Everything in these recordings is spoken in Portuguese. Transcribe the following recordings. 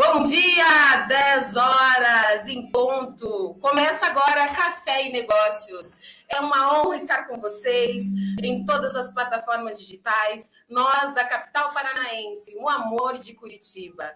Bom dia, 10 horas em ponto. Começa agora Café e Negócios. É uma honra estar com vocês em todas as plataformas digitais. Nós, da capital paranaense, o amor de Curitiba.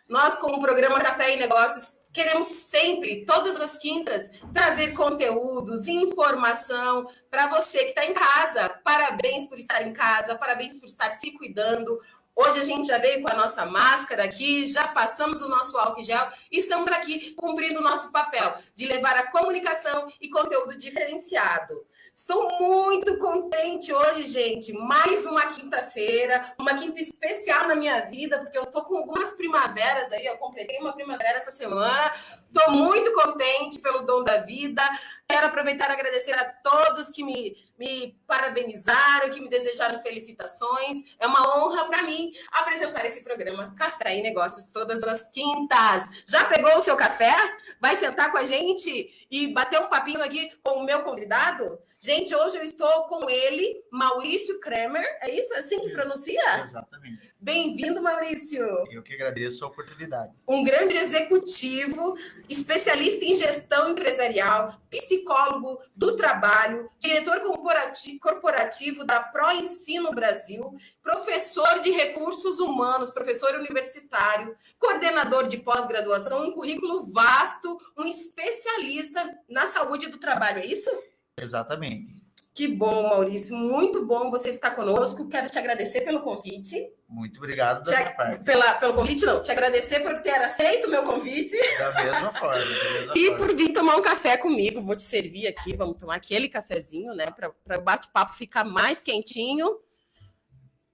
Nós, com o programa Café e Negócios, queremos sempre, todas as quintas, trazer conteúdos, informação para você que está em casa. Parabéns por estar em casa, parabéns por estar se cuidando. Hoje a gente já veio com a nossa máscara aqui, já passamos o nosso álcool em gel e estamos aqui cumprindo o nosso papel de levar a comunicação e conteúdo diferenciado. Estou muito contente hoje, gente. Mais uma quinta-feira, uma quinta especial na minha vida, porque eu estou com algumas primaveras aí, eu completei uma primavera essa semana. Estou muito contente pelo dom da vida. Quero aproveitar e agradecer a todos que me parabenizaram, que me desejaram felicitações. É uma honra para mim apresentar esse programa Café e Negócios todas as quintas. Já pegou o seu café? Vai sentar com a gente e bater um papinho aqui com o meu convidado? Gente, hoje eu estou com ele, Maurício Kremer. É isso? É assim que pronuncia? Exatamente. Bem-vindo, Maurício. Eu que agradeço a oportunidade. Um grande executivo, especialista em gestão empresarial, psicólogo do trabalho, diretor corporativo da Pro Ensino Brasil, professor de recursos humanos, professor universitário, coordenador de pós-graduação, um currículo vasto, um especialista na saúde do trabalho, é isso? Exatamente. Que bom, Maurício, muito bom você estar conosco. Quero te agradecer pelo convite. Muito obrigado da minha parte. Pelo convite, não. Te agradecer por ter aceito o meu convite. Da mesma forma. Por vir tomar um café comigo. Vou te servir aqui. Vamos tomar aquele cafezinho, né? Para o bate-papo ficar mais quentinho.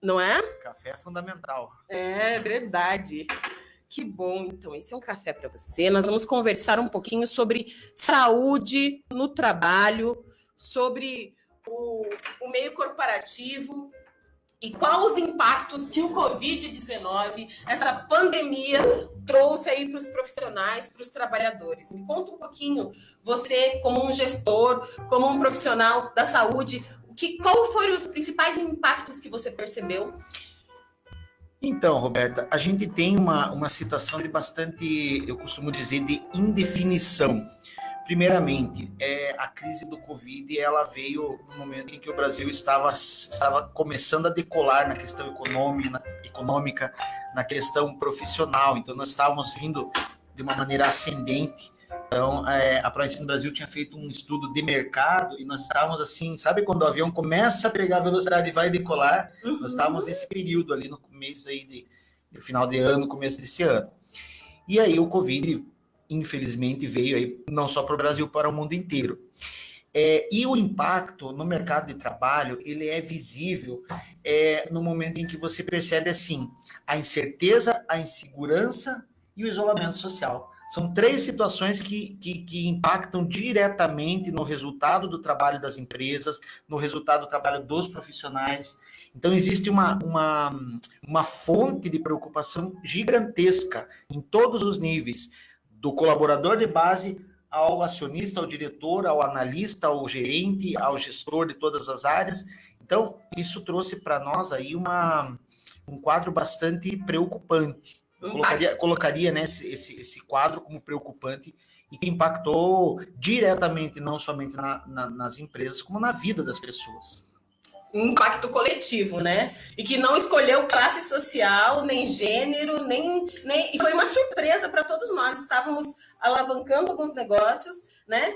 Não é? Café é fundamental. É verdade. Que bom. Então, esse é um café para você. Nós vamos conversar um pouquinho sobre saúde no trabalho, sobre o meio corporativo e quais os impactos que o Covid-19, essa pandemia, trouxe aí para os profissionais, para os trabalhadores. Me conta um pouquinho, você como um gestor, como um profissional da saúde, qual foram os principais impactos que você percebeu? Então, Roberta, a gente tem uma situação de bastante, eu costumo dizer, de indefinição. Primeiramente, a crise do Covid, ela veio no momento em que o Brasil estava começando a decolar na questão econômica, na questão profissional. Então, nós estávamos vindo de uma maneira ascendente. Então, a Pro Ensino Brasil tinha feito um estudo de mercado e nós estávamos assim, sabe quando o avião começa a pegar velocidade e vai decolar? Uhum. Nós estávamos nesse período ali no começo aí no final de ano, começo desse ano. E aí o Covid, infelizmente, veio aí não só para o Brasil, para o mundo inteiro. E o impacto no mercado de trabalho, ele é visível no momento em que você percebe assim, a incerteza, a insegurança e o isolamento social. São três situações que impactam diretamente no resultado do trabalho das empresas, no resultado do trabalho dos profissionais. Então, existe uma fonte de preocupação gigantesca em todos os níveis, do colaborador de base ao acionista, ao diretor, ao analista, ao gerente, ao gestor de todas as áreas. Então, isso trouxe para nós aí um quadro bastante preocupante. Colocaria né, esse quadro como preocupante e que impactou diretamente, não somente nas empresas, como na vida das pessoas. Um impacto coletivo, né? E que não escolheu classe social, nem gênero, e foi uma surpresa para todos nós. Estávamos alavancando alguns negócios, né?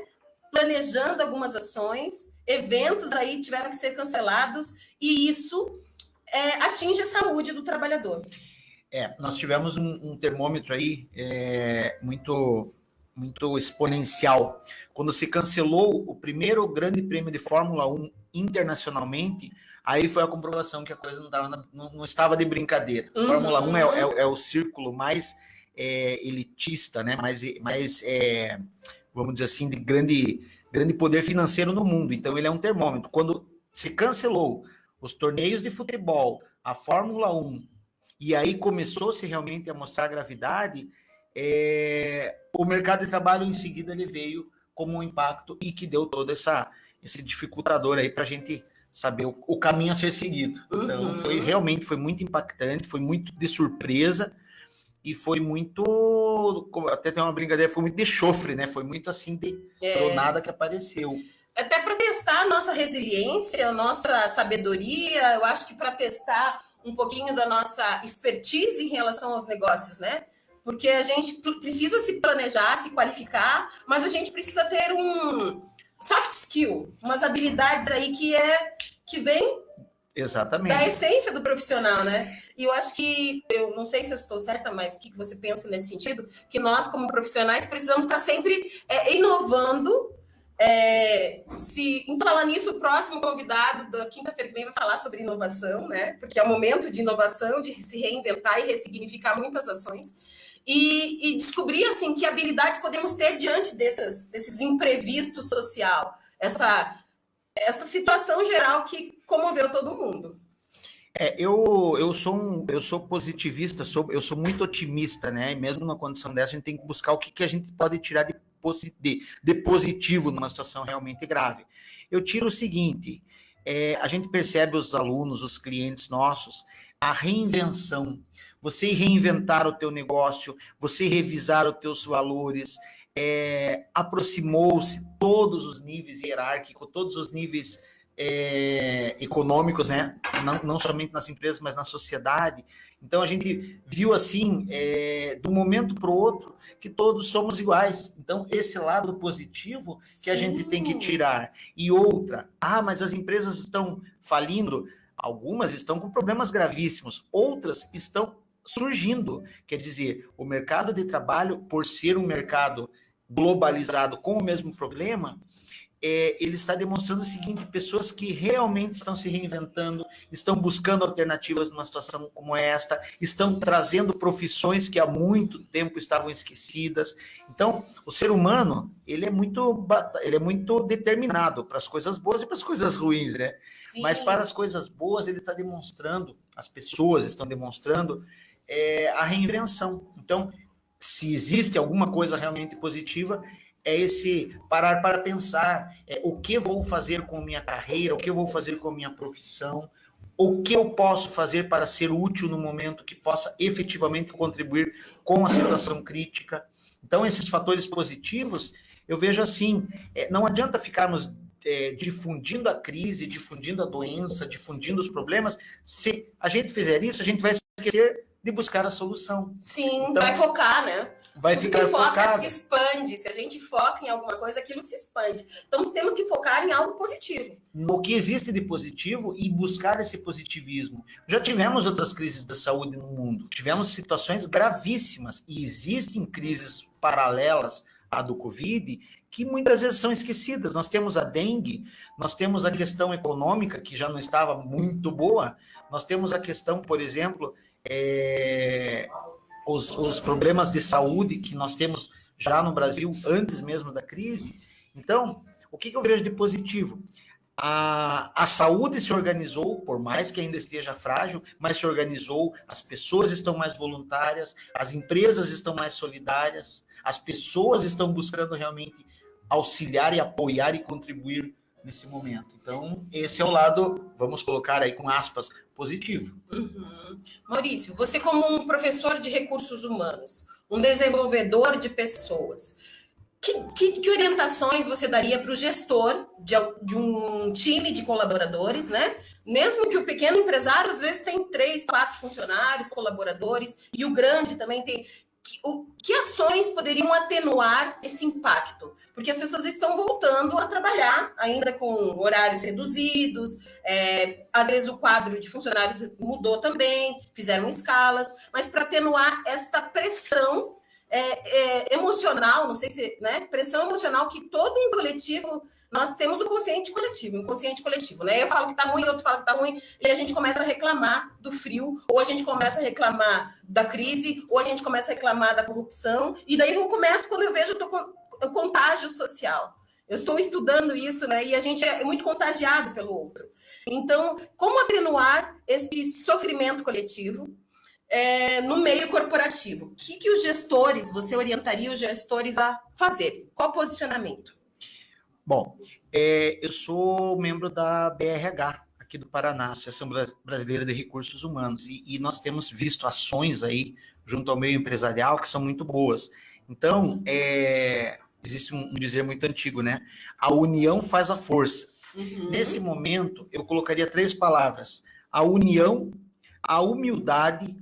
Planejando algumas ações, eventos aí tiveram que ser cancelados, e isso atinge a saúde do trabalhador. Nós tivemos um termômetro aí muito, muito exponencial. Quando se cancelou o primeiro grande prêmio de Fórmula 1 internacionalmente, aí foi a comprovação que a coisa não estava de brincadeira. Uhum. Fórmula 1 é o círculo mais elitista, né? mais vamos dizer assim, de grande poder financeiro no mundo. Então, ele é um termômetro. Quando se cancelou os torneios de futebol, a Fórmula 1, e aí começou-se realmente a mostrar a gravidade, o mercado de trabalho em seguida ele veio como um impacto e que deu todo esse dificultador aí para a gente saber o caminho a ser seguido. Então, realmente foi muito impactante, foi muito de surpresa e foi muito, até tem uma brincadeira, foi muito de chofre, né? Foi muito assim de nada que apareceu. Até para testar a nossa resiliência, a nossa sabedoria, eu acho que para testar um pouquinho da nossa expertise em relação aos negócios, né? Porque a gente precisa se planejar, se qualificar, mas a gente precisa ter um soft skill, umas habilidades aí que vem exatamente da essência do profissional, né? E eu acho que, eu não sei se eu estou certa, mas o que você pensa nesse sentido? Que nós, como profissionais, precisamos estar sempre inovando. Em falar nisso, o próximo convidado da quinta-feira que vem vai falar sobre inovação, né? Porque é o momento de inovação, de se reinventar e ressignificar muitas ações. E descobrir, assim, que habilidades podemos ter diante desses imprevistos social. Essa situação geral que comoveu todo mundo. Eu sou positivista, eu sou muito otimista, né? E mesmo numa condição dessa, a gente tem que buscar o que a gente pode tirar de positivo numa situação realmente grave. Eu tiro o seguinte: a gente percebe os alunos, os clientes nossos, a reinvenção. Você reinventar o teu negócio, você revisar os teus valores, aproximou-se todos os níveis hierárquicos, todos os níveis econômicos, né? Não somente nas empresas, mas na sociedade. Então a gente viu assim, de um momento para o outro, que todos somos iguais. Então esse lado positivo que a gente tem que tirar. E outra, mas as empresas estão falindo. Algumas estão com problemas gravíssimos, outras estão surgindo. Quer dizer, o mercado de trabalho, por ser um mercado globalizado com o mesmo problema, ele está demonstrando o seguinte: pessoas que realmente estão se reinventando, estão buscando alternativas numa situação como esta, estão trazendo profissões que há muito tempo estavam esquecidas. Então, o ser humano, ele é muito determinado para as coisas boas e para as coisas ruins, né? Sim. Mas para as coisas boas, ele está demonstrando, as pessoas estão demonstrando a reinvenção. Então, se existe alguma coisa realmente positiva, é esse parar para pensar, o que vou fazer com minha carreira, o que eu vou fazer com minha profissão, o que eu posso fazer para ser útil no momento que possa efetivamente contribuir com a situação crítica. Então, esses fatores positivos, eu vejo assim, não adianta ficarmos difundindo a crise, difundindo a doença, difundindo os problemas. Se a gente fizer isso, a gente vai esquecer de buscar a solução. Sim, então, vai focar, né? Vai ficar focado. Se expande. Se a gente foca em alguma coisa, aquilo se expande. Então, temos que focar em algo positivo. No que existe de positivo e buscar esse positivismo. Já tivemos outras crises da saúde no mundo. Tivemos situações gravíssimas. E existem crises paralelas à do Covid que muitas vezes são esquecidas. Nós temos a dengue, nós temos a questão econômica, que já não estava muito boa. Nós temos a questão, por exemplo, os problemas de saúde que nós temos já no Brasil, antes mesmo da crise. Então, o que eu vejo de positivo? A saúde se organizou, por mais que ainda esteja frágil, mas se organizou, as pessoas estão mais voluntárias, as empresas estão mais solidárias, as pessoas estão buscando realmente auxiliar e apoiar e contribuir nesse momento. Então, esse é o lado, vamos colocar aí com aspas, positivo. Uhum. Maurício, você como um professor de recursos humanos, um desenvolvedor de pessoas, que orientações você daria para o gestor de um time de colaboradores, né? Mesmo que o pequeno empresário, às vezes, tem 3, 4 funcionários, colaboradores, e o grande também tem... Que ações poderiam atenuar esse impacto? Porque as pessoas estão voltando a trabalhar, ainda com horários reduzidos, às vezes o quadro de funcionários mudou também, fizeram escalas, mas para atenuar esta pressão emocional, não sei se, né? Pressão emocional que todo um coletivo... Nós temos o inconsciente coletivo, né? Eu falo que tá ruim, outro fala que tá ruim, e a gente começa a reclamar do frio, ou a gente começa a reclamar da crise, ou a gente começa a reclamar da corrupção, e daí eu começo quando eu vejo o contágio social. Eu estou estudando isso, né? E a gente é muito contagiado pelo outro. Então, como atenuar esse sofrimento coletivo no meio corporativo? O que os gestores, você orientaria os gestores a fazer? Qual o posicionamento? Bom, eu sou membro da BRH, aqui do Paraná, Associação Brasileira de Recursos Humanos, e nós temos visto ações aí junto ao meio empresarial que são muito boas. Então, existe um dizer muito antigo, né? A união faz a força. Nesse momento, eu colocaria 3 palavras: a união, a humildade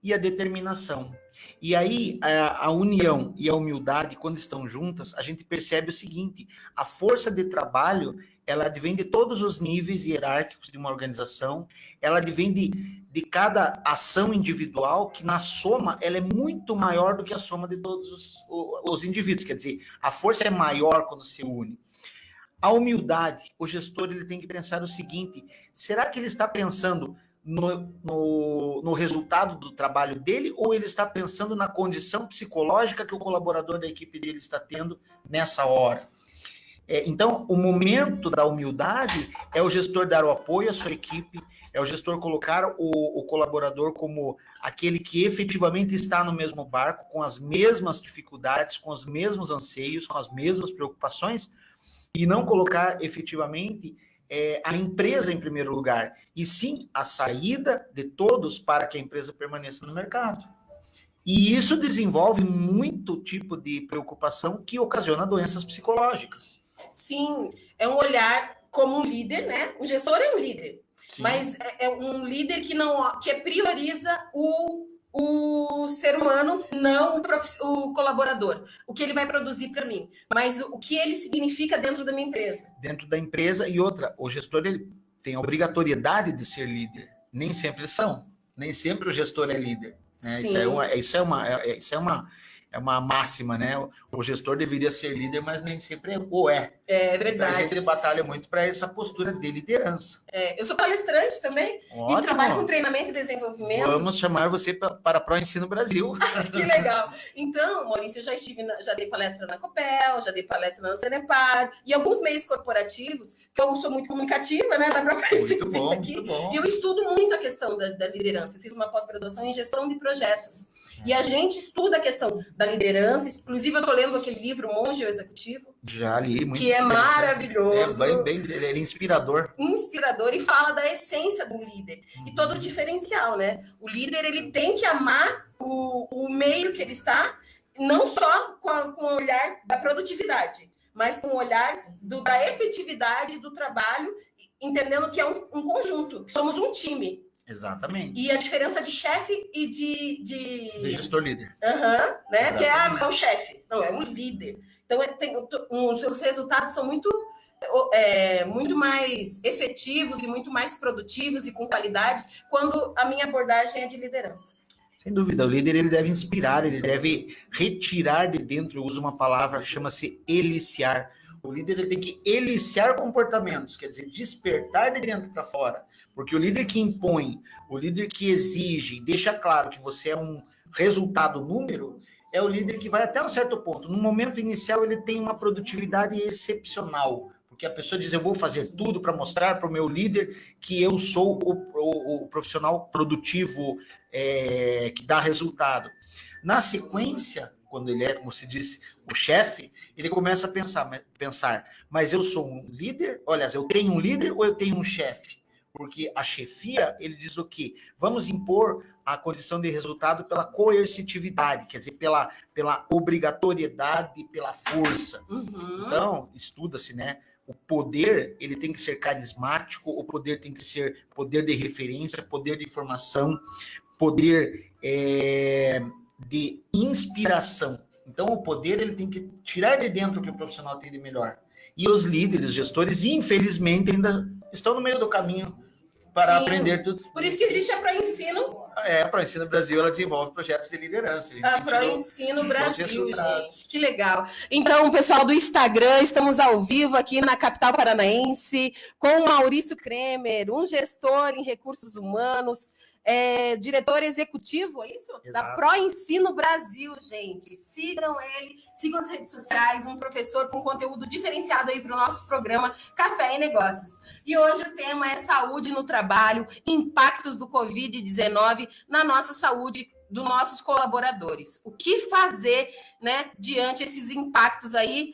e a determinação. E aí, a união e a humildade, quando estão juntas, a gente percebe o seguinte: a força de trabalho, ela advém de todos os níveis hierárquicos de uma organização, ela advém de cada ação individual, que na soma, ela é muito maior do que a soma de todos os indivíduos. Quer dizer, a força é maior quando se une. A humildade, o gestor ele tem que pensar o seguinte: será que ele está pensando no resultado do trabalho dele, ou ele está pensando na condição psicológica que o colaborador da equipe dele está tendo nessa hora? Então, o momento da humildade é o gestor dar o apoio à sua equipe, é o gestor colocar o colaborador como aquele que efetivamente está no mesmo barco, com as mesmas dificuldades, com os mesmos anseios, com as mesmas preocupações, e não colocar efetivamente a empresa em primeiro lugar, e sim a saída de todos para que a empresa permaneça no mercado. E isso desenvolve muito tipo de preocupação que ocasiona doenças psicológicas. Sim, é um olhar como um líder, né? O gestor é um líder, Sim. Mas é um líder que prioriza o ser humano, não o colaborador. O que ele vai produzir para mim, mas o que ele significa dentro da minha empresa. Dentro da empresa. E outra, o gestor ele tem a obrigatoriedade de ser líder. Nem sempre são. Nem sempre o gestor é líder. Né? Isso é uma máxima, né? O gestor deveria ser líder, mas nem sempre o é. É verdade. Então, a gente batalha muito para essa postura de liderança. Eu sou palestrante também. Ótimo. E trabalho com treinamento e desenvolvimento. Vamos chamar você para Pro Ensino Brasil. Que legal. Então, Maurício, eu já dei palestra na Copel, já dei palestra na Sanepar, e alguns meios corporativos, que eu sou muito comunicativa, né? Dá para perceber aqui. Muito bom. E eu estudo muito a questão da liderança. Eu fiz uma pós-graduação em gestão de projetos. E a gente estuda a questão da liderança. Inclusive, eu estou lendo aquele livro, Monge, o Executivo. Já li, muito. Que é maravilhoso. Ele é inspirador. Inspirador, e fala da essência do líder. E todo o diferencial, né? O líder, ele tem que amar o meio que ele está, não só com o olhar da produtividade, mas com o olhar da efetividade do trabalho, entendendo que é um conjunto, que somos um time. Exatamente. E a diferença de chefe e de gestor líder. Né? Que é o chefe. Não, é um líder. Então, os resultados são muito mais efetivos e muito mais produtivos e com qualidade quando a minha abordagem é de liderança. Sem dúvida, o líder ele deve inspirar, ele deve retirar de dentro, eu uso uma palavra que chama-se eliciar. O líder ele tem que eliciar comportamentos, quer dizer, despertar de dentro para fora. Porque o líder que impõe, o líder que exige, deixa claro que você é um resultado número, é o líder que vai até um certo ponto. No momento inicial, ele tem uma produtividade excepcional. Porque a pessoa diz, eu vou fazer tudo para mostrar para o meu líder que eu sou o profissional produtivo que dá resultado. Na sequência, quando ele é, como se disse, o chefe, ele começa a pensar, mas eu sou um líder? Olha, eu tenho um líder ou eu tenho um chefe? Porque a chefia, ele diz o quê? Vamos impor a condição de resultado pela coercitividade, quer dizer, pela obrigatoriedade, pela força. Então, estuda-se, né? O poder, ele tem que ser carismático, o poder tem que ser poder de referência, poder de informação, poder de inspiração. Então, o poder, ele tem que tirar de dentro o que o profissional tem de melhor. E os líderes, os gestores, infelizmente, ainda estão no meio do caminho para aprender tudo. Por isso que existe a ProEnsino. A ProEnsino Brasil, ela desenvolve projetos de liderança. A ProEnsino Brasil, gente. Que legal. Então, pessoal do Instagram, estamos ao vivo aqui na capital paranaense com o Maurício Kremer, um gestor em recursos humanos, diretor executivo, é isso? Exato. Da ProEnsino Brasil, gente. Sigam ele, sigam as redes sociais, um professor com conteúdo diferenciado aí para o nosso programa Café e Negócios. E hoje o tema é saúde no trabalho, impactos do Covid-19 na nossa saúde dos nossos colaboradores. O que fazer, né, diante desses impactos aí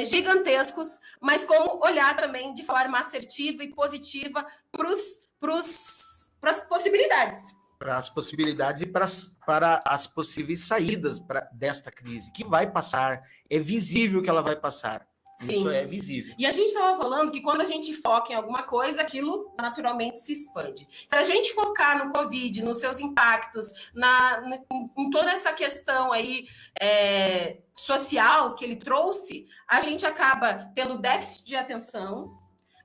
gigantescos, mas como olhar também de forma assertiva e positiva para as possibilidades. Para as possibilidades e para as possíveis saídas desta crise, que vai passar, é visível que ela vai passar. Sim. Isso é visível. E a gente estava falando que quando a gente foca em alguma coisa, aquilo naturalmente se expande. Se a gente focar no Covid, nos seus impactos, em toda essa questão aí social que ele trouxe, a gente acaba tendo déficit de atenção,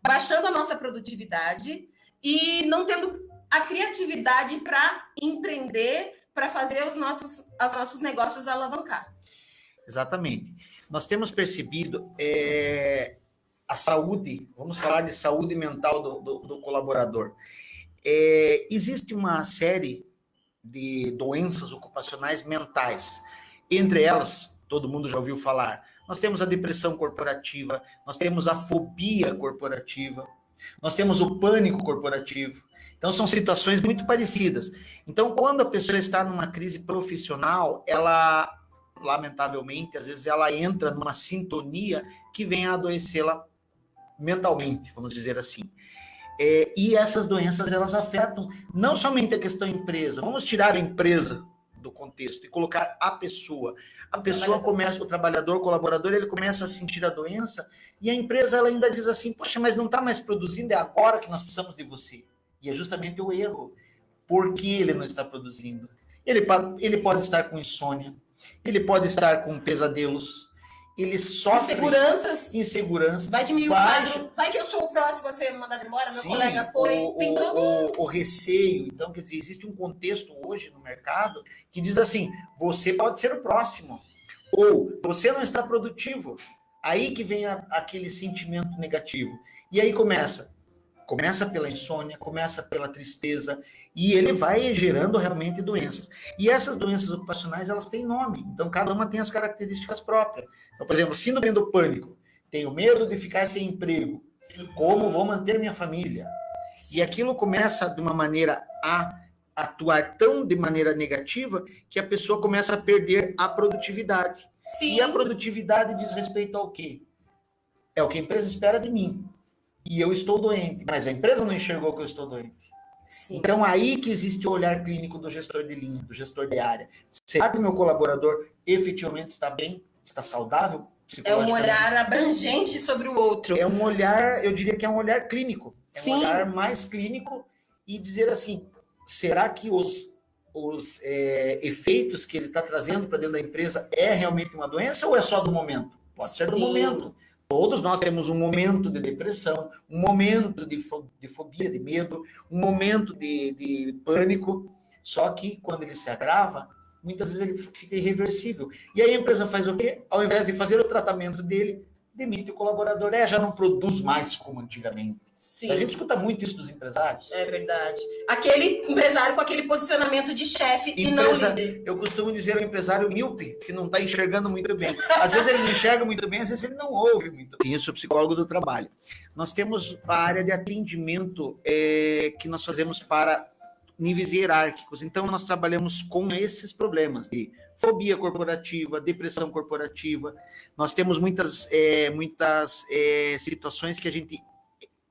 baixando a nossa produtividade e não tendo a criatividade para empreender, para fazer os nossos negócios alavancar. Exatamente. Nós temos percebido a saúde, vamos falar de saúde mental do colaborador. Existe uma série de doenças ocupacionais mentais. Entre elas, todo mundo já ouviu falar, nós temos a depressão corporativa, nós temos a fobia corporativa, nós temos o pânico corporativo. Então, são situações muito parecidas. Então, quando a pessoa está numa crise profissional, ela, lamentavelmente, às vezes ela entra numa sintonia que vem a adoecê-la mentalmente, vamos dizer assim. E essas doenças, elas afetam não somente a questão empresa. Vamos tirar a empresa do contexto e colocar a pessoa. A pessoa começa, o trabalhador, o colaborador, ele começa a sentir a doença e a empresa, ela ainda diz assim, poxa, mas não está mais produzindo, é agora que nós precisamos de você. E é justamente o erro. Por que ele não está produzindo? Ele pode estar com insônia, ele pode estar com pesadelos, ele sofre insegurança. Vai diminuir o quadro, vai que eu sou o próximo a ser mandado embora, meu colega foi. Tem todo o receio. Então, quer dizer, existe um contexto hoje no mercado que diz assim, você pode ser o próximo, ou você não está produtivo. Aí que vem aquele sentimento negativo. E aí começa pela insônia, começa pela tristeza, e ele vai gerando realmente doenças. E essas doenças ocupacionais, elas têm nome, então cada uma tem as características próprias. Então, por exemplo, síndrome do pânico, tenho medo de ficar sem emprego, como vou manter minha família? E aquilo começa de uma maneira a atuar tão de maneira negativa, que a pessoa começa a perder a produtividade. Sim. E a produtividade diz respeito ao quê? É o que a empresa espera de mim. E eu estou doente, mas a empresa não enxergou que eu estou doente. Sim. Então, aí que existe o olhar clínico do gestor de linha, do gestor de área. Será que o meu colaborador efetivamente está bem? Está saudável? É um olhar abrangente sobre o outro. É um olhar, eu diria que é um olhar clínico. É Sim. um olhar mais clínico e dizer assim, será que os efeitos que ele está trazendo para dentro da empresa é realmente uma doença ou é só do momento? Pode ser do momento. Todos nós temos um momento de depressão, um momento de fobia, de medo, um momento de pânico, só que quando ele se agrava, muitas vezes ele fica irreversível. E aí a empresa faz o quê? Ao invés de fazer o tratamento dele, demite o colaborador. Já não produz mais como antigamente. Sim. A gente escuta muito isso dos empresários. É verdade. Aquele empresário com aquele posicionamento de chefe e não líder. Eu costumo dizer o empresário míope, que não está enxergando muito bem. Às vezes ele não enxerga muito bem, às vezes ele não ouve muito bem. Eu sou psicólogo do trabalho. Nós temos a área de atendimento que nós fazemos para níveis hierárquicos. Então, nós trabalhamos com esses problemas de fobia corporativa, depressão corporativa. Nós temos muitas situações que a gente...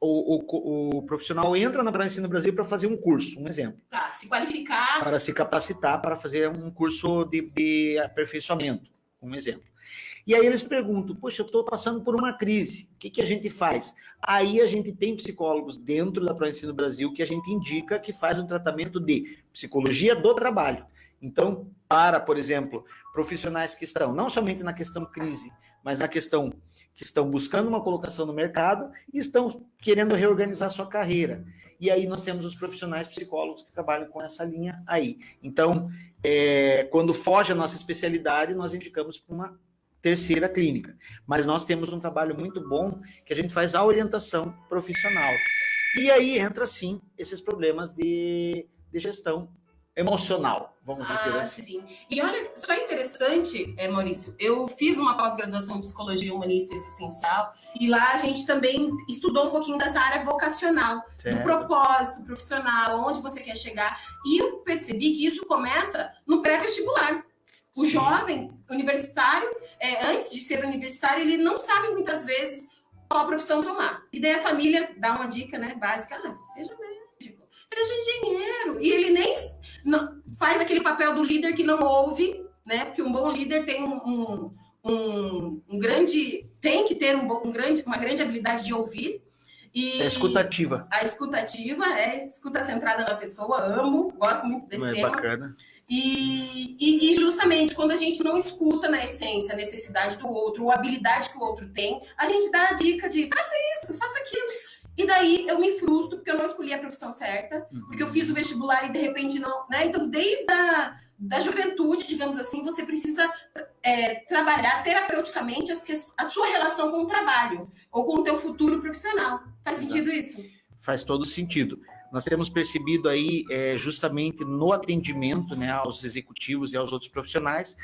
O profissional entra na Braskem no Brasil para fazer um curso, um exemplo. Tá, se qualificar. Para se capacitar, para fazer um curso de aperfeiçoamento, um exemplo. E aí eles perguntam, poxa, eu estou passando por uma crise, o que a gente faz? Aí a gente tem psicólogos dentro da Braskem no Brasil que a gente indica que faz um tratamento de psicologia do trabalho. Então, por exemplo, profissionais que estão não somente na questão crise, mas na questão que estão buscando uma colocação no mercado e estão querendo reorganizar sua carreira. E aí nós temos os profissionais psicólogos que trabalham com essa linha aí. Então, quando foge a nossa especialidade, nós indicamos para uma terceira clínica. Mas nós temos um trabalho muito bom que a gente faz a orientação profissional. E aí entra, sim, esses problemas de gestão emocional, vamos dizer assim. Sim. E olha, só interessante, Maurício, eu fiz uma pós-graduação em Psicologia Humanista Existencial e lá a gente também estudou um pouquinho dessa área vocacional, certo, do propósito profissional, onde você quer chegar, e eu percebi que isso começa no pré-vestibular. O jovem universitário, antes de ser universitário, ele não sabe muitas vezes qual profissão tomar. E daí a família dá uma dica, né, básica, seja médico, seja engenheiro. E ele nem faz aquele papel do líder que não ouve, né? Porque um bom líder tem tem que ter uma grande habilidade de ouvir. E a escutativa. A escutativa escuta centrada na pessoa, gosto muito desse tema. Bacana. E justamente quando a gente não escuta na essência a necessidade do outro, ou a habilidade que o outro tem, a gente dá a dica de faça isso, faça aquilo. E daí eu me frustro porque eu não escolhi a profissão certa, porque eu fiz o vestibular e de repente não, né? Então, desde da juventude, digamos assim, você precisa trabalhar terapeuticamente a sua relação com o trabalho ou com o teu futuro profissional. Faz sentido isso? Faz todo sentido. Nós temos percebido aí, justamente no atendimento, né, aos executivos e aos outros profissionais,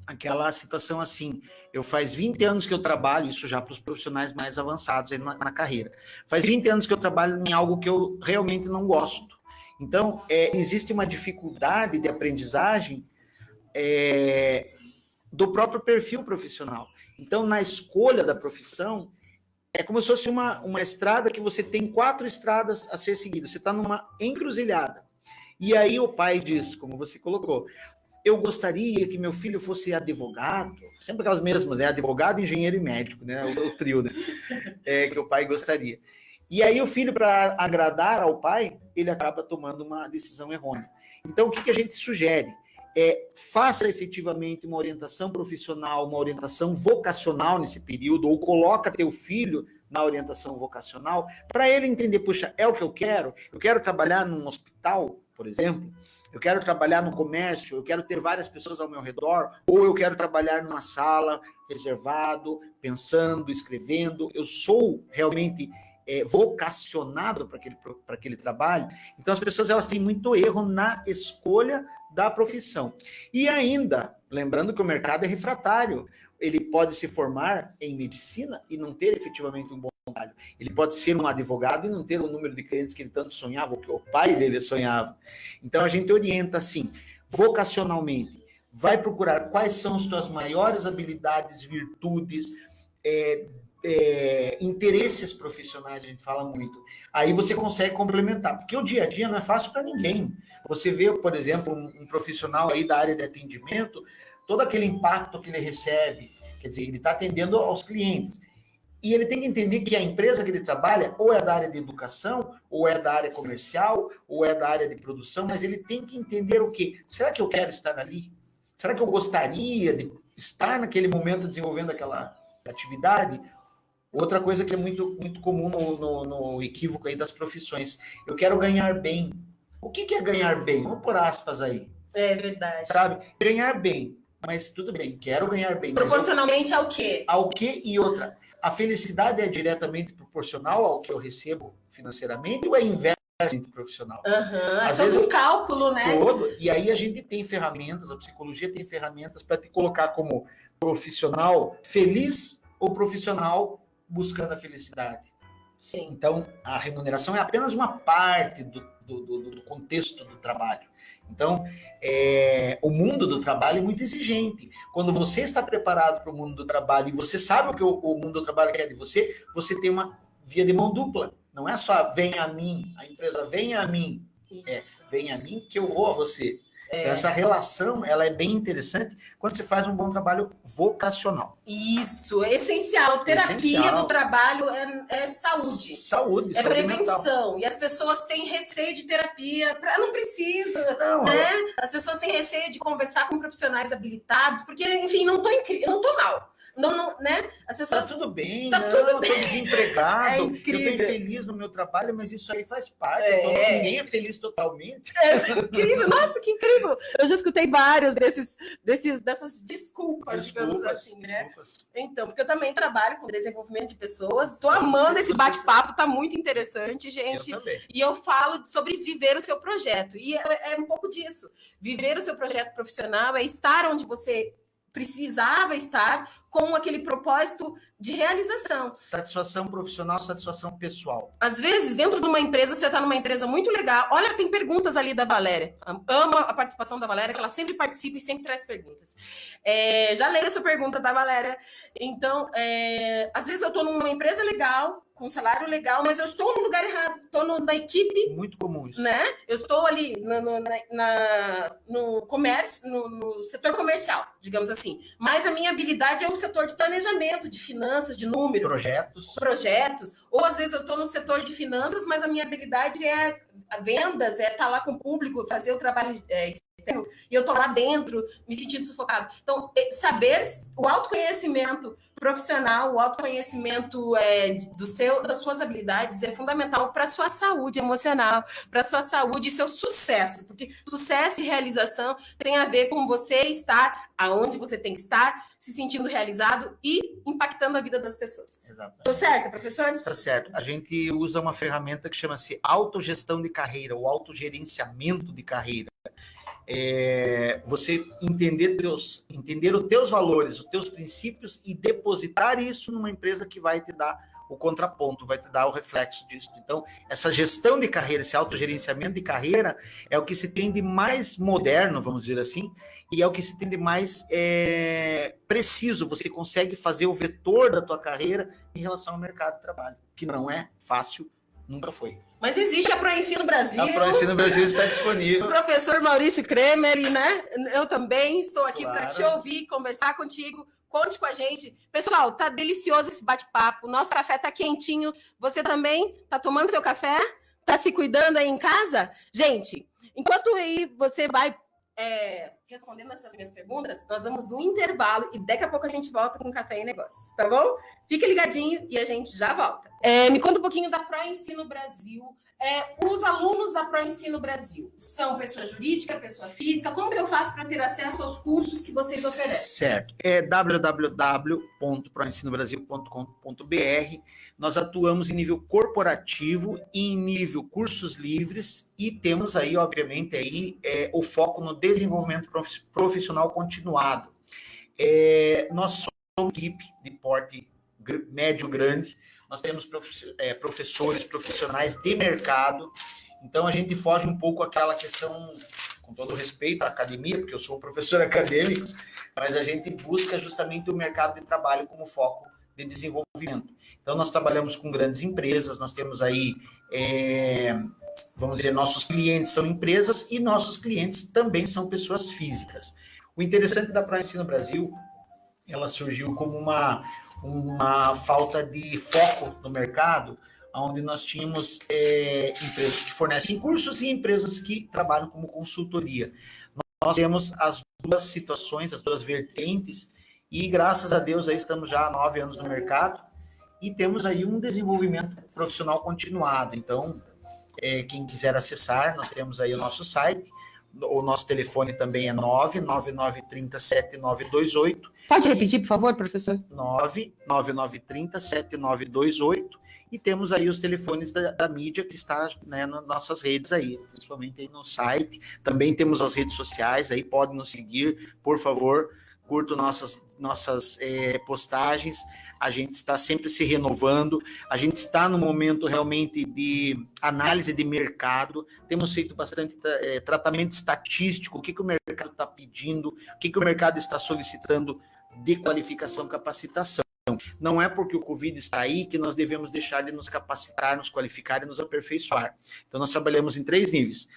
aquela situação assim, eu faz 20 anos que eu trabalho, isso já para os profissionais mais avançados aí na carreira, faz 20 anos que eu trabalho em algo que eu realmente não gosto. Então, existe uma dificuldade de aprendizagem do próprio perfil profissional. Então, na escolha da profissão, é como se fosse uma estrada que você tem 4 estradas a ser seguidas. Você está numa encruzilhada. E aí o pai diz, como você colocou, eu gostaria que meu filho fosse advogado, sempre aquelas mesmas, advogado, engenheiro e médico, né? O trio, né? Que o pai gostaria. E aí o filho, para agradar ao pai, ele acaba tomando uma decisão errônea. Então, o que a gente sugere? Faça efetivamente uma orientação profissional, uma orientação vocacional nesse período, ou coloca teu filho na orientação vocacional, para ele entender, puxa, é o que eu quero trabalhar num hospital, por exemplo, eu quero trabalhar no comércio, eu quero ter várias pessoas ao meu redor, ou eu quero trabalhar numa sala reservado, pensando, escrevendo, eu sou realmente vocacionado para aquele trabalho. Então as pessoas elas têm muito erro na escolha da profissão. E ainda, lembrando que o mercado é refratário, ele pode se formar em medicina e não ter efetivamente um bom trabalho. Ele pode ser um advogado e não ter o número de clientes que ele tanto sonhava, ou que o pai dele sonhava. Então a gente orienta assim, vocacionalmente, vai procurar quais são as tuas maiores habilidades, virtudes, interesses profissionais, a gente fala muito. Aí você consegue complementar, porque o dia a dia não é fácil para ninguém. Você vê, por exemplo, um profissional aí da área de atendimento, todo aquele impacto que ele recebe, quer dizer, ele está atendendo aos clientes. E ele tem que entender que a empresa que ele trabalha ou é da área de educação, ou é da área comercial, ou é da área de produção, mas ele tem que entender o quê? Será que eu quero estar ali? Será que eu gostaria de estar naquele momento desenvolvendo aquela atividade? Outra coisa que é muito, muito comum no equívoco aí das profissões. Eu quero ganhar bem. O que é ganhar bem? Vamos pôr aspas aí. É verdade. Sabe? Ganhar bem. Mas tudo bem, quero ganhar bem. Proporcionalmente ao quê? Ao quê e outra. A felicidade é diretamente proporcional ao que eu recebo financeiramente ou é inversamente profissional? Às vezes um cálculo, né? E aí a gente tem ferramentas, a psicologia tem ferramentas para te colocar como profissional feliz ou profissional buscando a felicidade. Sim. Então, a remuneração é apenas uma parte do contexto do trabalho. Então, o mundo do trabalho é muito exigente. Quando você está preparado para o mundo do trabalho e você sabe o que o mundo do trabalho quer de você, você tem uma via de mão dupla. Não é só venha a mim, a empresa venha a mim. Venha a mim que eu vou a você. Então, essa relação, ela é bem interessante quando você faz um bom trabalho vocacional. Isso, é essencial. Terapia do trabalho é saúde. Saúde é prevenção. Mental. E as pessoas têm receio de terapia. Não precisa, né? As pessoas têm receio de conversar com profissionais habilitados, porque, enfim, não tô mal. Não, né? As pessoas... Tá tudo bem, tô desempregado, eu tô infeliz no meu trabalho, mas isso aí faz parte. Ninguém é feliz totalmente. Incrível, nossa, que incrível. Eu já escutei vários dessas desculpas, digamos assim, né? Então, porque eu também trabalho com desenvolvimento de pessoas, estou amando esse bate-papo, tá muito interessante, gente. Eu também. E eu falo sobre viver o seu projeto. E é um pouco disso. Viver o seu projeto profissional é estar onde você precisava estar, com aquele propósito de realização. Satisfação profissional, satisfação pessoal. Às vezes, dentro de uma empresa, você está numa empresa muito legal. Olha, tem perguntas ali da Valéria. Amo a participação da Valéria, que ela sempre participa e sempre traz perguntas. Já leio essa pergunta da Valéria. Então, às vezes eu estou numa empresa legal, com salário legal, mas eu estou no lugar errado. Estou na equipe. Muito comum isso. Né? Eu estou ali no comércio, no setor comercial, digamos assim. Mas a minha habilidade é o setor de planejamento, de finanças, de números. Projetos. Ou às vezes eu estou no setor de finanças, mas a minha habilidade é vendas, é estar lá com o público, fazer o trabalho externo, e eu estou lá dentro, me sentindo sufocado. Então, saber o autoconhecimento profissional, o autoconhecimento das suas habilidades é fundamental para a sua saúde emocional, para a sua saúde e seu sucesso, porque sucesso e realização tem a ver com você estar aonde você tem que estar, se sentindo realizado e impactando a vida das pessoas. Exatamente. Estou certo, professor? Está certo. A gente usa uma ferramenta que chama-se autogestão de carreira, ou autogerenciamento de carreira. Você entender os teus valores, os teus princípios e depositar isso numa empresa que vai te dar o contraponto, vai te dar o reflexo disso. Então, essa gestão de carreira, esse autogerenciamento de carreira é o que se tem de mais moderno, vamos dizer assim, e é o que se tem de mais preciso. Você consegue fazer o vetor da tua carreira em relação ao mercado de trabalho, que não é fácil, nunca foi. Mas existe a ProEnsino Brasil. A ProEnsino Brasil está disponível. O professor Maurício Kremer, né? Eu também estou aqui para te ouvir, conversar contigo. Conte com a gente. Pessoal, tá delicioso esse bate-papo. Nosso café tá quentinho. Você também tá tomando seu café? Tá se cuidando aí em casa? Gente, enquanto aí você vai respondendo essas minhas perguntas, nós vamos no intervalo e daqui a pouco a gente volta com Café e Negócios, tá bom? Fique ligadinho e a gente já volta. Me conta um pouquinho da ProEnsino Brasil. Os alunos da ProEnsino Brasil são pessoa jurídica, pessoa física? Como que eu faço para ter acesso aos cursos que vocês oferecem? Certo. É www.proensinobrasil.com.br. Nós atuamos em nível corporativo e em nível cursos livres e temos aí, obviamente, o foco no desenvolvimento profissional continuado. Nós somos uma equipe de porte médio-grande. Nós temos professores, profissionais de mercado, então a gente foge um pouco àquela questão, com todo respeito à academia, porque eu sou um professor acadêmico, mas a gente busca justamente o mercado de trabalho como foco de desenvolvimento. Então nós trabalhamos com grandes empresas, nós temos aí, vamos dizer, nossos clientes são empresas e nossos clientes também são pessoas físicas. O interessante da ProEnsino Brasil, ela surgiu como uma falta de foco no mercado, onde nós tínhamos empresas que fornecem cursos e empresas que trabalham como consultoria. Nós temos as duas situações, as duas vertentes, e graças a Deus aí estamos já há 9 anos no mercado e temos aí um desenvolvimento profissional continuado. Então, quem quiser acessar, nós temos aí o nosso site, o nosso telefone também é 999307928. Pode repetir, por favor, professor? 999307928. E temos aí os telefones da mídia que está, né, nas nossas redes aí, principalmente aí no site. Também temos as redes sociais aí, podem nos seguir, por favor, curtam nossas postagens. A gente está sempre se renovando, a gente está no momento realmente de análise de mercado, temos feito bastante tratamento estatístico, o que o mercado está pedindo, o que o mercado está solicitando de qualificação e capacitação. Não é porque o Covid está aí que nós devemos deixar de nos capacitar, nos qualificar e nos aperfeiçoar. Então, nós trabalhamos em 3 níveis: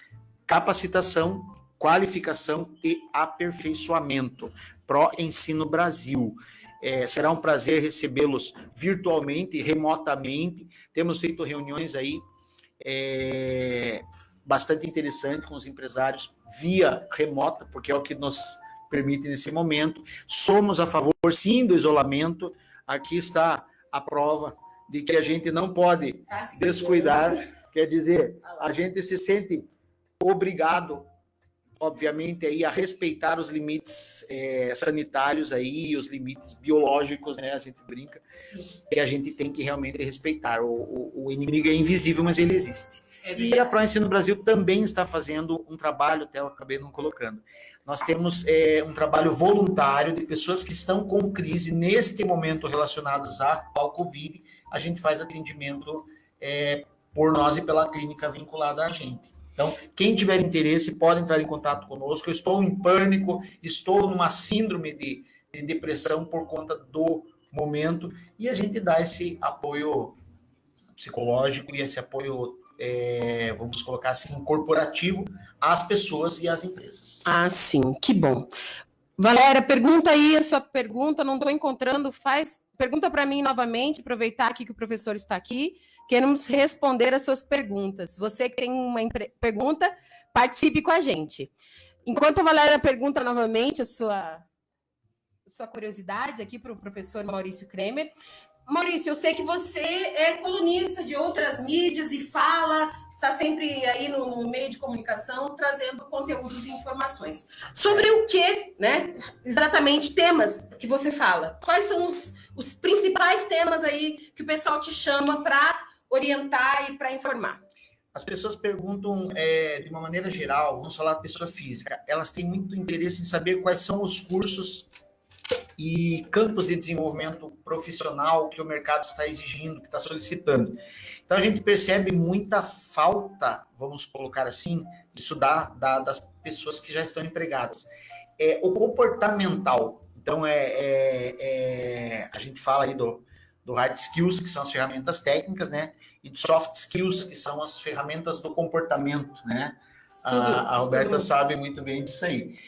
capacitação, qualificação e aperfeiçoamento. ProEnsino Brasil. Será um prazer recebê-los virtualmente, remotamente. Temos feito reuniões aí bastante interessantes com os empresários via remota, porque é o que nos permite nesse momento. Somos a favor, sim, do isolamento. Aqui está a prova de que a gente não pode descuidar. Quer dizer, a gente se sente obrigado, obviamente, aí, a respeitar os limites sanitários aí, os limites biológicos, né? A gente brinca, que a gente tem que realmente respeitar. O inimigo é invisível, mas ele existe. E a ProEnsino Brasil também está fazendo um trabalho, até eu acabei não colocando. Nós temos um trabalho voluntário de pessoas que estão com crise neste momento relacionados ao Covid. A gente faz atendimento por nós e pela clínica vinculada a gente. Então, quem tiver interesse pode entrar em contato conosco. Eu estou em pânico, estou numa síndrome de depressão por conta do momento, e a gente dá esse apoio psicológico e esse apoio, vamos colocar assim, corporativo às pessoas e às empresas. Ah, sim, que bom. Valéria, pergunta aí a sua pergunta, não estou encontrando, pergunta para mim novamente, aproveitar aqui que o professor está aqui, queremos responder as suas perguntas. Você que tem uma pergunta, participe com a gente. Enquanto a Valéria pergunta novamente a sua curiosidade aqui para o professor Maurício Kremer. Maurício, eu sei que você é colunista de outras mídias e está sempre aí no meio de comunicação, trazendo conteúdos e informações. Sobre o que, né? Exatamente, temas que você fala. Quais são os principais temas aí que o pessoal te chama para orientar e para informar? As pessoas perguntam, de uma maneira geral, vamos falar pessoa física, elas têm muito interesse em saber quais são os cursos e campos de desenvolvimento profissional que o mercado está exigindo, que está solicitando. Então, a gente percebe muita falta, vamos colocar assim, isso das pessoas que já estão empregadas. O comportamental, então, a gente fala aí do hard skills, que são as ferramentas técnicas, né? E do soft skills, que são as ferramentas do comportamento, né? A Roberta sabe muito bem disso aí.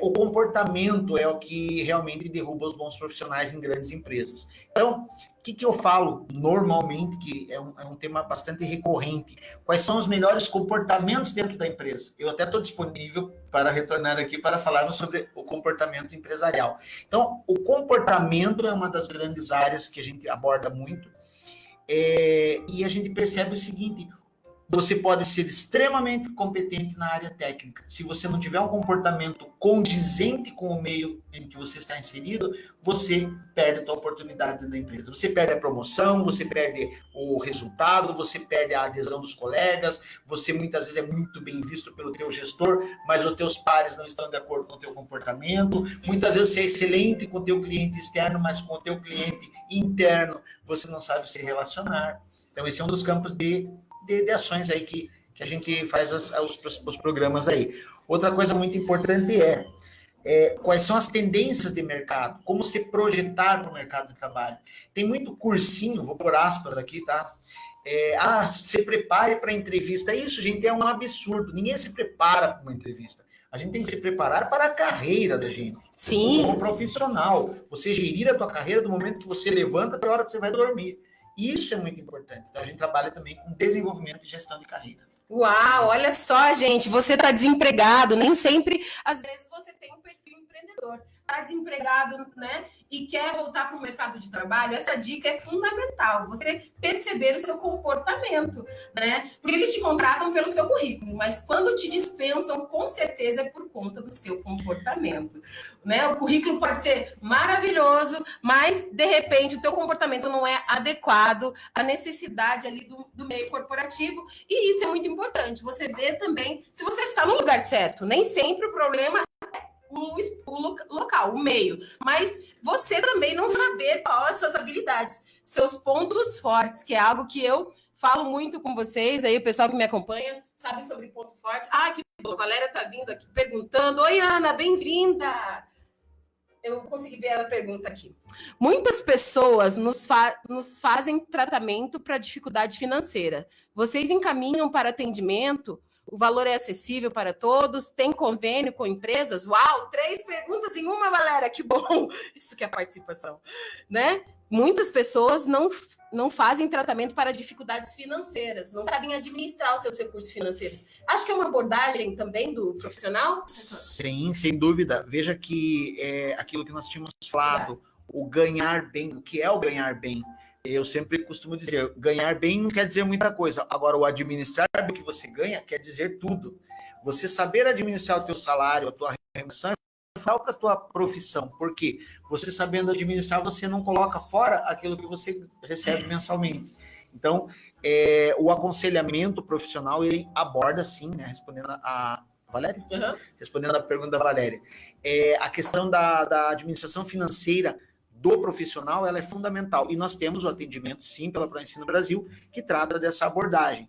O comportamento é o que realmente derruba os bons profissionais em grandes empresas. Então, o que eu falo normalmente, que é um tema bastante recorrente, quais são os melhores comportamentos dentro da empresa? Eu até estou disponível para retornar aqui para falarmos sobre o comportamento empresarial. Então, o comportamento é uma das grandes áreas que a gente aborda muito, e a gente percebe o seguinte: você pode ser extremamente competente na área técnica. Se você não tiver um comportamento condizente com o meio em que você está inserido, você perde a sua oportunidade dentro da empresa. Você perde a promoção, você perde o resultado, você perde a adesão dos colegas, você muitas vezes é muito bem visto pelo teu gestor, mas os teus pares não estão de acordo com o teu comportamento. Muitas vezes você é excelente com o teu cliente externo, mas com o teu cliente interno você não sabe se relacionar. Então, esse é um dos campos de ações aí que a gente faz os programas aí. Outra coisa muito importante quais são as tendências de mercado, como se projetar para o mercado de trabalho. Tem muito cursinho, vou por aspas aqui, tá? Se prepare para a entrevista. Isso, gente, é um absurdo. Ninguém se prepara para uma entrevista. A gente tem que se preparar para a carreira da gente. Sim. Como profissional. Você gerir a tua carreira do momento que você levanta até a hora que você vai dormir. Isso é muito importante. Então, a gente trabalha também com desenvolvimento e gestão de carreira. Uau, olha só, gente, você está desempregado, nem sempre, às vezes você tem um perfil empreendedor. Está desempregado, né, e quer voltar para o mercado de trabalho, essa dica é fundamental, você perceber o seu comportamento, né, porque eles te contratam pelo seu currículo, mas quando te dispensam, com certeza é por conta do seu comportamento, né, o currículo pode ser maravilhoso, mas, de repente, o teu comportamento não é adequado à necessidade ali do meio corporativo, e isso é muito importante, você vê também se você está no lugar certo, nem sempre o problema o local, o meio, mas você também não saber quais as suas habilidades, seus pontos fortes, que é algo que eu falo muito com vocês, aí o pessoal que me acompanha sabe sobre ponto forte. Que bom, a Valéria tá vindo aqui perguntando. Oi, Ana, bem-vinda! Eu consegui ver a pergunta aqui. Muitas pessoas nos fazem tratamento para dificuldade financeira. Vocês encaminham para atendimento? O valor é acessível para todos? Tem convênio com empresas? Uau, 3 perguntas em uma, Valéria, que bom! Isso que é participação, né? Muitas pessoas não fazem tratamento para dificuldades financeiras, não sabem administrar os seus recursos financeiros. Acho que é uma abordagem também do profissional? Sim, sem dúvida. Veja que aquilo que nós tínhamos falado, o ganhar bem, o que é o ganhar bem? Eu sempre costumo dizer, ganhar bem não quer dizer muita coisa. Agora, o administrar o que você ganha quer dizer tudo. Você saber administrar o teu salário, a tua remuneração, é fundamental para a tua profissão. Por quê? Você sabendo administrar, você não coloca fora aquilo que você recebe mensalmente. Então, o aconselhamento profissional, ele aborda, sim, né, respondendo a Valéria? Uhum. Respondendo a pergunta da Valéria. A questão da administração financeira do profissional, ela é fundamental. E nós temos o atendimento, sim, pela ProEnsino Brasil, que trata dessa abordagem.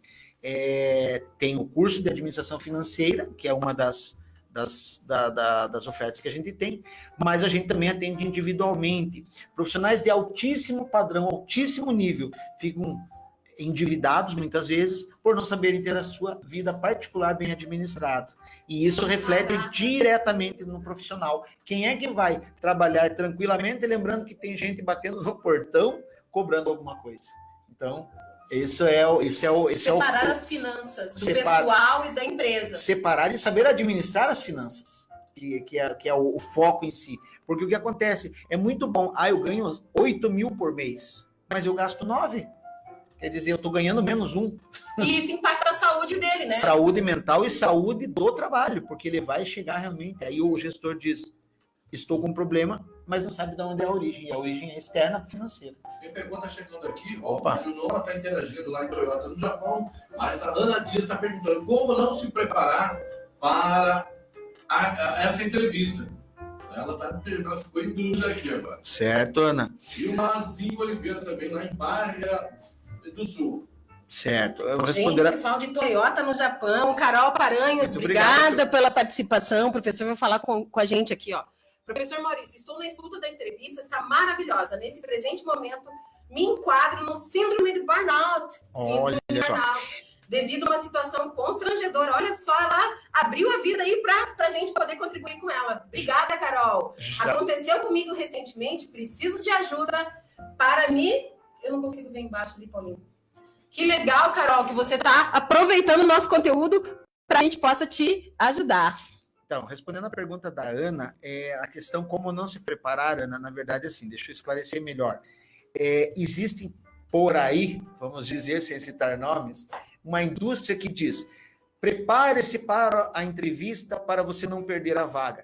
Tem o curso de administração financeira, que é uma das ofertas que a gente tem, mas a gente também atende individualmente. Profissionais de altíssimo padrão, altíssimo nível, ficam endividados muitas vezes por não saberem ter a sua vida particular bem administrada. E isso reflete diretamente no profissional. Quem é que vai trabalhar tranquilamente, lembrando que tem gente batendo no portão, cobrando alguma coisa. Então, separar as finanças do pessoal e da empresa. Separar e saber administrar as finanças, que é o foco em si. Porque o que acontece? É muito bom. Eu ganho 8 mil por mês, mas eu gasto 9. Quer dizer, eu estou ganhando menos 1. E isso impacta a saúde dele, né? Saúde mental e saúde do trabalho, porque ele vai chegar realmente. Aí o gestor diz, estou com um problema, mas não sabe de onde é a origem. E a origem é externa, financeira. Tem pergunta chegando aqui. O Junoma está interagindo lá em Toyota, no Japão. Mas a Ana Dias está perguntando como não se preparar para essa entrevista. Ela ficou em dúvida aqui agora. Certo, Ana. E o Mazinho Oliveira também, lá em Barra do Sul. Certo. Eu vou responder pessoal de Toyota no Japão, Carol Paranhos, obrigada pela participação. O professor vai falar com a gente aqui, ó. Professor Maurício, estou na escuta da entrevista, está maravilhosa. Nesse presente momento, me enquadro no síndrome de burnout. Síndrome de burnout. Devido a uma situação constrangedora. Olha só, ela abriu a vida aí para a gente poder contribuir com ela. Obrigada, Carol. Aconteceu comigo recentemente, preciso de ajuda para me... Eu não consigo ver embaixo ali, Paulinho. Que legal, Carol, que você está aproveitando o nosso conteúdo para a gente possa te ajudar. Então, respondendo a pergunta da Ana, a questão como não se preparar, Ana, na verdade, assim, deixa eu esclarecer melhor. Existem por aí, vamos dizer, sem citar nomes, uma indústria que diz, prepare-se para a entrevista para você não perder a vaga.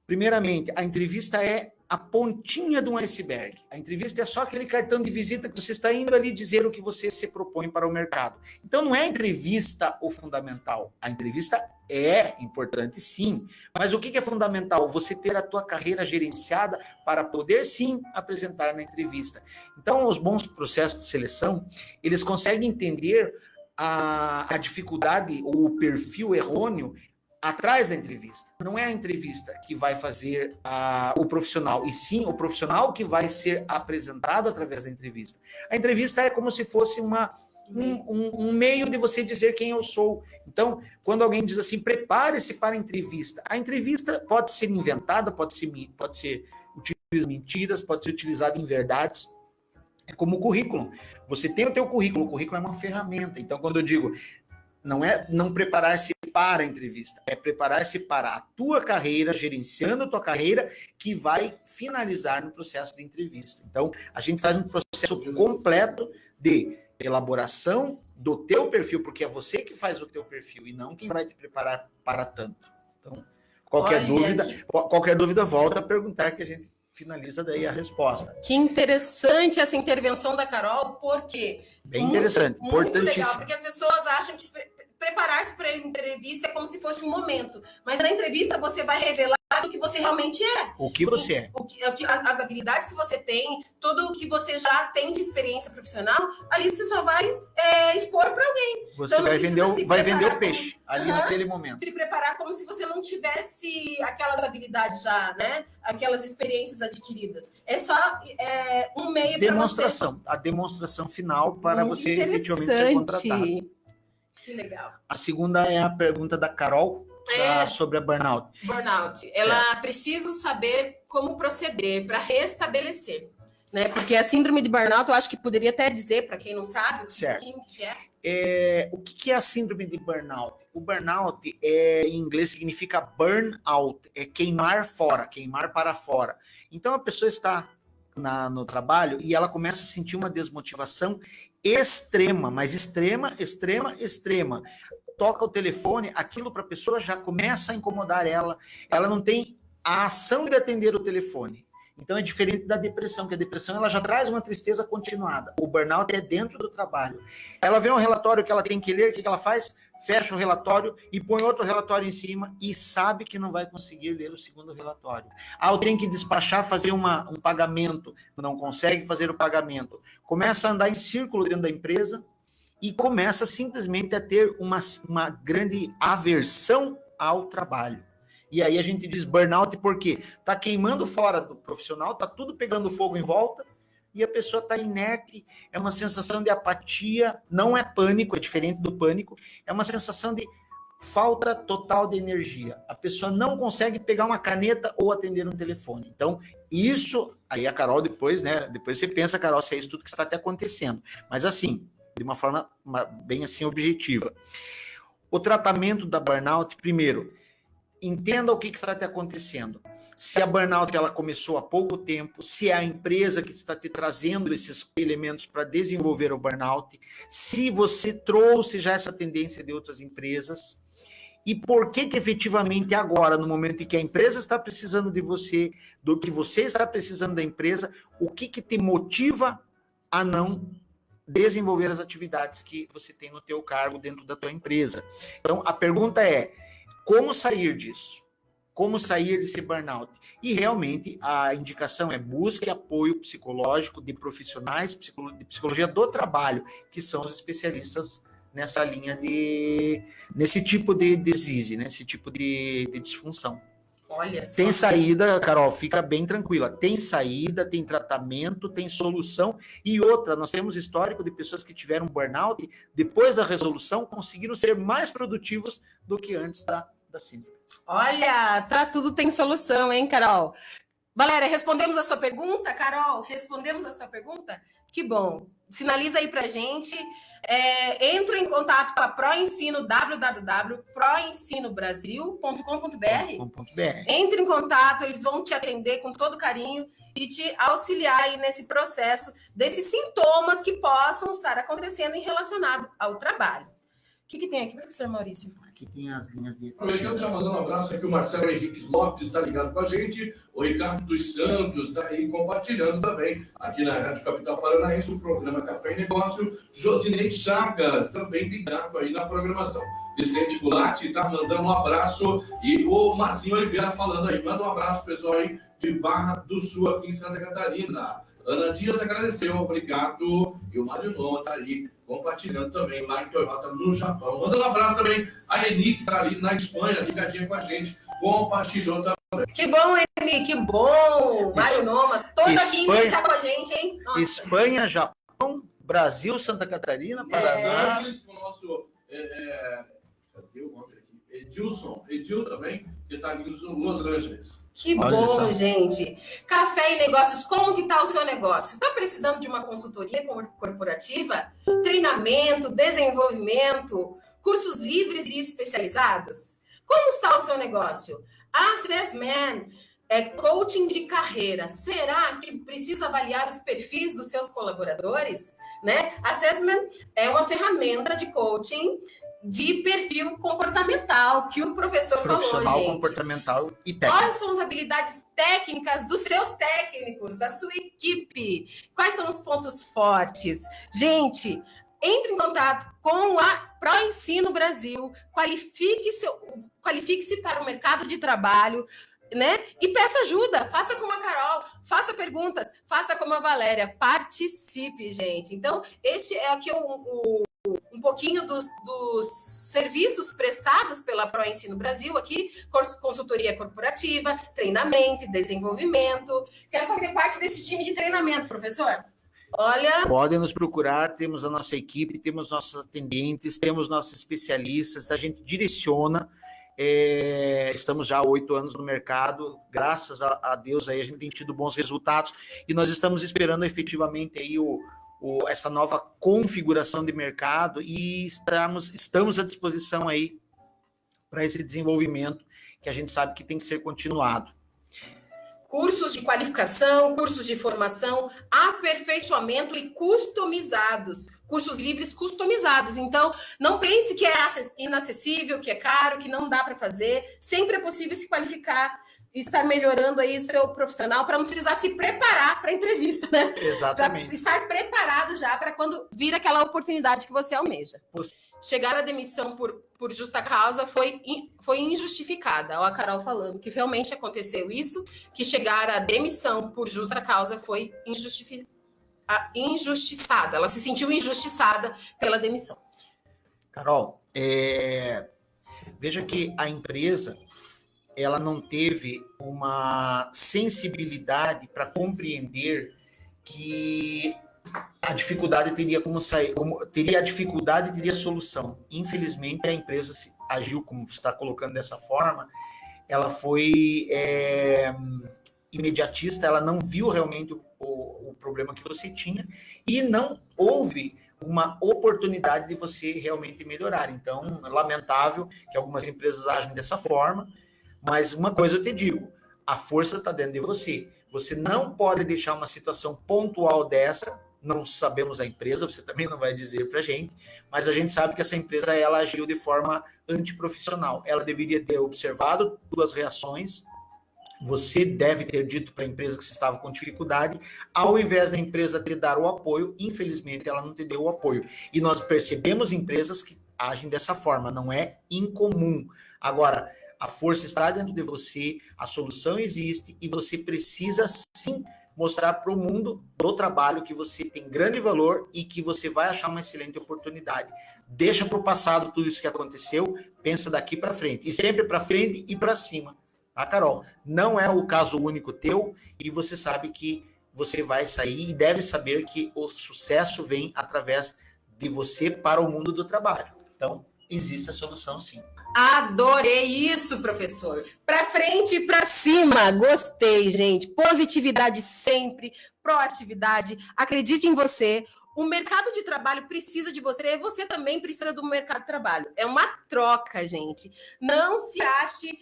Primeiramente, a entrevista é a pontinha de um iceberg. A entrevista é só aquele cartão de visita que você está indo ali dizer o que você se propõe para o mercado. Então, não é a entrevista o fundamental. A entrevista é importante, sim. Mas o que é fundamental? Você ter a tua carreira gerenciada para poder, sim, apresentar na entrevista. Então, os bons processos de seleção, eles conseguem entender a dificuldade ou o perfil errôneo atrás da entrevista. Não é a entrevista que vai fazer o profissional, e sim o profissional que vai ser apresentado através da entrevista. A entrevista é como se fosse um meio de você dizer quem eu sou. Então, quando alguém diz assim, prepare-se para a entrevista pode ser inventada, pode ser utilizada em mentiras, pode ser utilizada em verdades. É como o currículo. Você tem o teu currículo, o currículo é uma ferramenta. Então, quando eu digo, não é não preparar-se para a entrevista, é preparar-se para a tua carreira, gerenciando a tua carreira, que vai finalizar no processo de entrevista. Então, a gente faz um processo completo de elaboração do teu perfil, porque é você que faz o teu perfil e não quem vai te preparar para tanto. Então, qualquer dúvida, volta a perguntar que a gente finaliza daí a resposta. Que interessante essa intervenção da Carol, porque... Bem interessante, importantíssimo. Legal, porque as pessoas acham que preparar-se para a entrevista é como se fosse um momento, mas na entrevista você vai revelar o que você realmente é. O que você é. As habilidades que você tem, tudo o que você já tem de experiência profissional, ali você só vai expor para alguém. Você então, vai vender o peixe ali naquele momento. Se preparar como se você não tivesse aquelas habilidades já, né? Aquelas experiências adquiridas. É só um meio para você. A demonstração final para você efetivamente ser contratado. Que legal. A segunda é a pergunta da Carol sobre a burnout. Burnout. Ela precisa saber como proceder para restabelecer. Né? Porque a síndrome de burnout, eu acho que poderia até dizer, para quem não sabe, certo. O que é. O que é a síndrome de burnout? O burnout, em inglês, significa burnout, é queimar fora, queimar para fora. Então, a pessoa está no trabalho e ela começa a sentir uma desmotivação extrema, mas extrema. Toca o telefone, aquilo para a pessoa já começa a incomodar ela não tem a ação de atender o telefone. Então é diferente da depressão, que a depressão ela já traz uma tristeza continuada. O burnout é dentro do trabalho. Ela vê um relatório que ela tem que ler, o que ela faz? Fecha o relatório e põe outro relatório em cima e sabe que não vai conseguir ler o segundo relatório. Eu tenho que despachar, fazer um pagamento, não consegue fazer o pagamento. Começa a andar em círculo dentro da empresa e começa simplesmente a ter uma grande aversão ao trabalho. E aí a gente diz burnout porque está queimando fora do profissional, está tudo pegando fogo em volta, e a pessoa está inerte, é uma sensação de apatia, não é pânico, é diferente do pânico, é uma sensação de falta total de energia. A pessoa não consegue pegar uma caneta ou atender um telefone. Então, isso, aí a Carol depois, né? Depois você pensa, Carol, se é isso tudo que está até acontecendo. Mas assim, de uma forma bem assim objetiva. O tratamento da burnout, primeiro, entenda o que está te acontecendo. Se a burnout ela começou há pouco tempo, se é a empresa que está te trazendo esses elementos para desenvolver o burnout, se você trouxe já essa tendência de outras empresas, e por que efetivamente agora, no momento em que a empresa está precisando de você, do que você está precisando da empresa, o que te motiva a não desenvolver as atividades que você tem no teu cargo dentro da tua empresa. Então, a pergunta é, como sair disso? Como sair desse burnout? E realmente a indicação é busque apoio psicológico de profissionais de psicologia do trabalho, que são os especialistas nessa linha nesse tipo de disease, nesse tipo de disfunção. Olha só. Tem saída, Carol, fica bem tranquila. Tem saída, tem tratamento, tem solução. E outra, nós temos histórico de pessoas que tiveram burnout e depois da resolução conseguiram ser mais produtivos do que antes da síndrome. Olha, tudo tem solução, hein, Carol? Valéria, respondemos a sua pergunta? Carol, respondemos a sua pergunta? Que bom. Sinaliza aí pra gente. Entra em contato com a ProEnsino, www.proensinobrasil.com.br. Entre em contato, eles vão te atender com todo carinho e te auxiliar aí nesse processo desses sintomas que possam estar acontecendo em relacionado ao trabalho. O que tem aqui, professor Maurício? Aqui tem as linhas de... Aproveitando, já mandando um abraço aqui, o Marcelo Henrique Lopes está ligado com a gente, o Ricardo dos Santos está aí compartilhando também, aqui na Rádio Capital Paranaense, o programa Café e Negócio, Josinei Chagas, também ligado aí na programação. Vicente Gulati está mandando um abraço, e o Marcinho Oliveira falando aí, manda um abraço, pessoal aí, de Barra do Sul, aqui em Santa Catarina. Ana Dias agradeceu, obrigado, e o Mário Noma está aí, compartilhando também lá em Toyota, no Japão. Mandando um abraço também a Eni, que está ali na Espanha, ligadinha com a gente, compartilhou também. Que bom, Eni, que bom! Mário Noma, toda quinta está com a gente, hein? Nossa. Espanha, Japão, Brasil, Santa Catarina, Paraná. O nosso... cadê o nome aqui? Edilson também, que está aqui nos Los Angeles. Que bom, gente. Café e Negócios, como que está o seu negócio? Está precisando de uma consultoria corporativa? Treinamento, desenvolvimento, cursos livres e especializados? Como está o seu negócio? Assessment, coaching de carreira. Será que precisa avaliar os perfis dos seus colaboradores? Né? Assessment é uma ferramenta de coaching de perfil comportamental, que o professor falou, gente. Comportamental e técnico. Quais são as habilidades técnicas dos seus técnicos, da sua equipe? Quais são os pontos fortes? Gente, entre em contato com a ProEnsino Brasil, qualifique-se para o mercado de trabalho, né? E peça ajuda, faça como a Carol, faça perguntas, faça como a Valéria, participe, gente. Então, este é aqui um pouquinho dos serviços prestados pela ProEnsino Brasil aqui, consultoria corporativa, treinamento e desenvolvimento. Quero fazer parte desse time de treinamento, professor. Olha... Podem nos procurar, temos a nossa equipe, temos nossos atendentes, temos nossos especialistas, a gente direciona, estamos já há 8 anos no mercado, graças a Deus aí a gente tem tido bons resultados e nós estamos esperando efetivamente aí essa nova configuração de mercado e estamos à disposição aí para esse desenvolvimento que a gente sabe que tem que ser continuado. Cursos de qualificação, cursos de formação, aperfeiçoamento e customizados. Cursos livres customizados. Então, não pense que é inacessível, que é caro, que não dá para fazer. Sempre é possível se qualificar estar melhorando aí o seu profissional para não precisar se preparar para a entrevista, né? Exatamente. Pra estar preparado já para quando vir aquela oportunidade que você almeja. Chegar à demissão por justa causa foi injustificada. Ó, a Carol falando que realmente aconteceu isso, que chegar à demissão por justa causa foi injustiçada. Ela se sentiu injustiçada pela demissão. Carol, veja que a empresa ela não teve uma sensibilidade para compreender que a dificuldade teria como sair, teria a dificuldade e teria solução. Infelizmente, a empresa agiu como você está colocando dessa forma, ela foi imediatista, ela não viu realmente o problema que você tinha e não houve uma oportunidade de você realmente melhorar. Então, é lamentável que algumas empresas agem dessa forma, mas uma coisa eu te digo, a força está dentro de você. Você não pode deixar uma situação pontual dessa, não sabemos a empresa, você também não vai dizer para a gente, mas a gente sabe que essa empresa ela agiu de forma antiprofissional. Ela deveria ter observado 2 reações, você deve ter dito para a empresa que você estava com dificuldade, ao invés da empresa te dar o apoio, infelizmente ela não te deu o apoio. E nós percebemos empresas que agem dessa forma, não é incomum. Agora, a força está dentro de você, a solução existe e você precisa sim mostrar para o mundo do trabalho que você tem grande valor e que você vai achar uma excelente oportunidade. Deixa para o passado tudo isso que aconteceu, pensa daqui para frente. E sempre para frente e para cima. Tá, Carol? Não é o caso único teu e você sabe que você vai sair e deve saber que o sucesso vem através de você para o mundo do trabalho. Então, existe a solução sim. Adorei isso, professor. Para frente e para cima. Gostei, gente. Positividade sempre, proatividade. Acredite em você. O mercado de trabalho precisa de você, você também precisa do mercado de trabalho. É uma troca, gente. Não se ache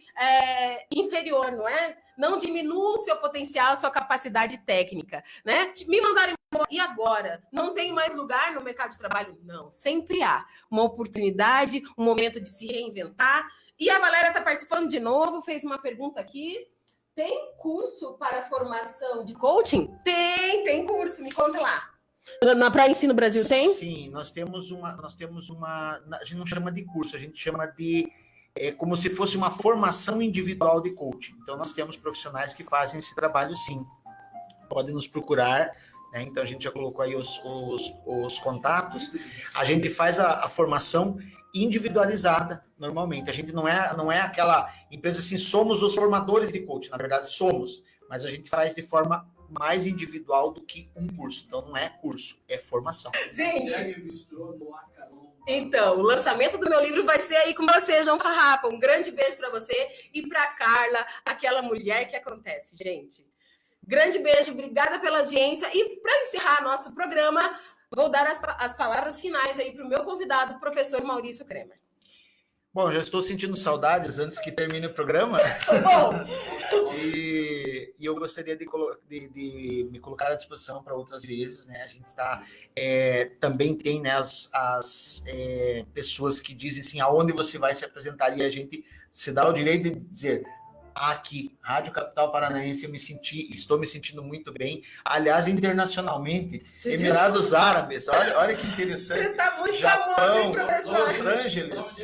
inferior, não é? Não diminua o seu potencial, a sua capacidade técnica, né? Me mandaram embora. E agora? Não tem mais lugar no mercado de trabalho? Não, sempre há uma oportunidade, um momento de se reinventar. E a Valéria está participando de novo, fez uma pergunta aqui. Tem curso para formação de coaching? Tem curso, me conta lá. Para Ensino Brasil tem? Sim, nós temos uma, a gente não chama de curso, a gente chama de como se fosse uma formação individual de coaching. Então, nós temos profissionais que fazem esse trabalho, sim. Podem nos procurar, né? Então, a gente já colocou aí os contatos. A gente faz a formação individualizada, normalmente. A gente não é aquela empresa assim, somos os formadores de coaching. Na verdade, somos. Mas a gente faz de forma mais individual do que um curso. Então, não é curso, é formação. Gente... Então, o lançamento do meu livro vai ser aí com você, João Carrapa. Um grande beijo para você e para Carla, aquela mulher que acontece, gente. Grande beijo, obrigada pela audiência. E para encerrar nosso programa, vou dar as palavras finais aí para o meu convidado, o professor Maurício Kremer. Bom, já estou sentindo saudades antes que termine o programa. Bom. E eu gostaria de me colocar à disposição para outras vezes, né? A gente está também tem, né, as pessoas que dizem assim, aonde você vai se apresentar, e a gente se dá o direito de dizer aqui, Rádio Capital Paranaense, estou me sentindo muito bem. Aliás, internacionalmente, Emirados Árabes, olha que interessante. Você está muito Japão, famoso, hein, professor? Los Angeles.